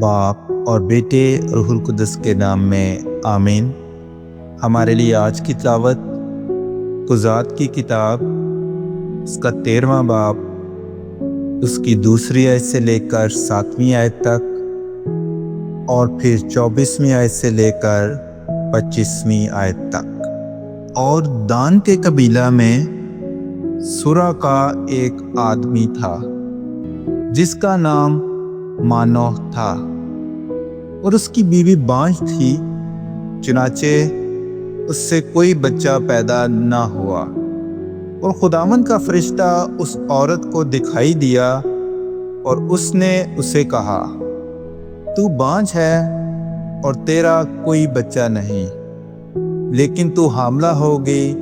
باپ اور بیٹے روح القدس کے نام میں آمین۔ ہمارے لیے آج کی تلاوت قضات کی کتاب اس کا 13واں باب اس کی 2 آیت سے لے کر 7ویں آیت تک اور پھر 24ویں آیت سے لے کر 25ویں آیت تک۔ اور دان کے قبیلہ میں سورہ کا ایک آدمی تھا جس کا نام مانوح تھا، اور اس کی بیوی بانجھ تھی، چنانچہ اس سے کوئی بچہ پیدا نہ ہوا۔ اور خداوند کا فرشتہ اس عورت کو دکھائی دیا اور اس نے اسے کہا، تو بانجھ ہے اور تیرا کوئی بچہ نہیں، لیکن تو حاملہ ہوگی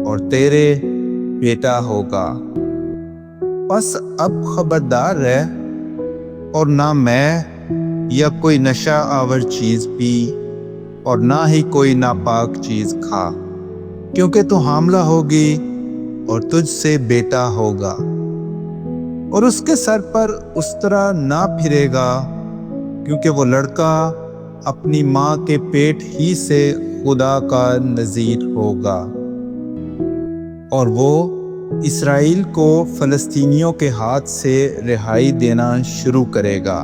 اور تیرے بیٹا ہوگا۔ پس اب خبردار رہ اور نہ میں یا کوئی نشہ آور چیز پی اور نہ ہی کوئی ناپاک چیز کھا، کیونکہ تو حاملہ ہوگی اور تجھ سے بیٹا ہوگا، اور اس کے سر پر اس طرح نہ پھرے گا، کیونکہ وہ لڑکا اپنی ماں کے پیٹ ہی سے خدا کا نذیر ہوگا، اور وہ اسرائیل کو فلسطینیوں کے ہاتھ سے رہائی دینا شروع کرے گا۔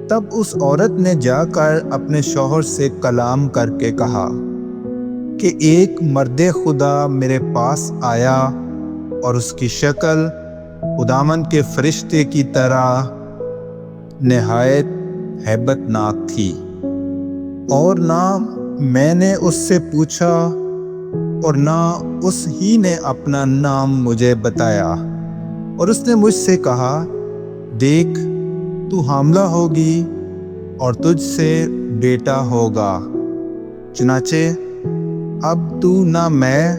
تب اس عورت نے جا کر اپنے شوہر سے کلام کر کے کہا کہ ایک مرد خدا میرے پاس آیا اور اس کی شکل خداوند کے فرشتے کی طرح نہایت ہیبت ناک تھی، اور نہ میں نے اس سے پوچھا اور نہ اس ہی نے اپنا نام مجھے بتایا، اور اس نے مجھ سے کہا، دیکھ تو حاملہ ہوگی اور تجھ سے بیٹا ہوگا، چنانچہ اب تو نہ میں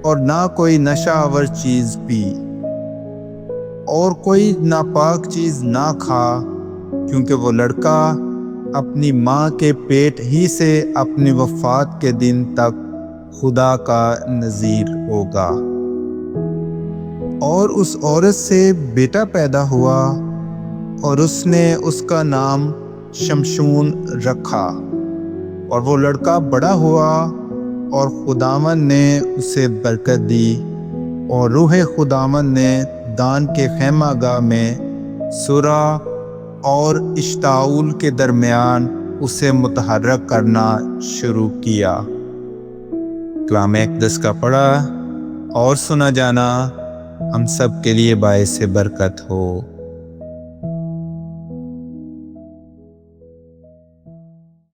اور نہ کوئی نشہ آور چیز پی اور کوئی ناپاک چیز نہ کھا، کیونکہ وہ لڑکا اپنی ماں کے پیٹ ہی سے اپنی وفات کے دن تک خدا کا نذیر ہوگا۔ اور اس عورت سے بیٹا پیدا ہوا اور اس نے اس کا نام شمشون رکھا، اور وہ لڑکا بڑا ہوا اور خداوند نے اسے برکت دی، اور روح خداوند نے دان کے خیمہ گاہ میں سورہ اور اشتاول کے درمیان اسے متحرک کرنا شروع کیا۔ کلام اقدس کا پڑھا اور سنا جانا ہم سب کے لیے باعث برکت ہو۔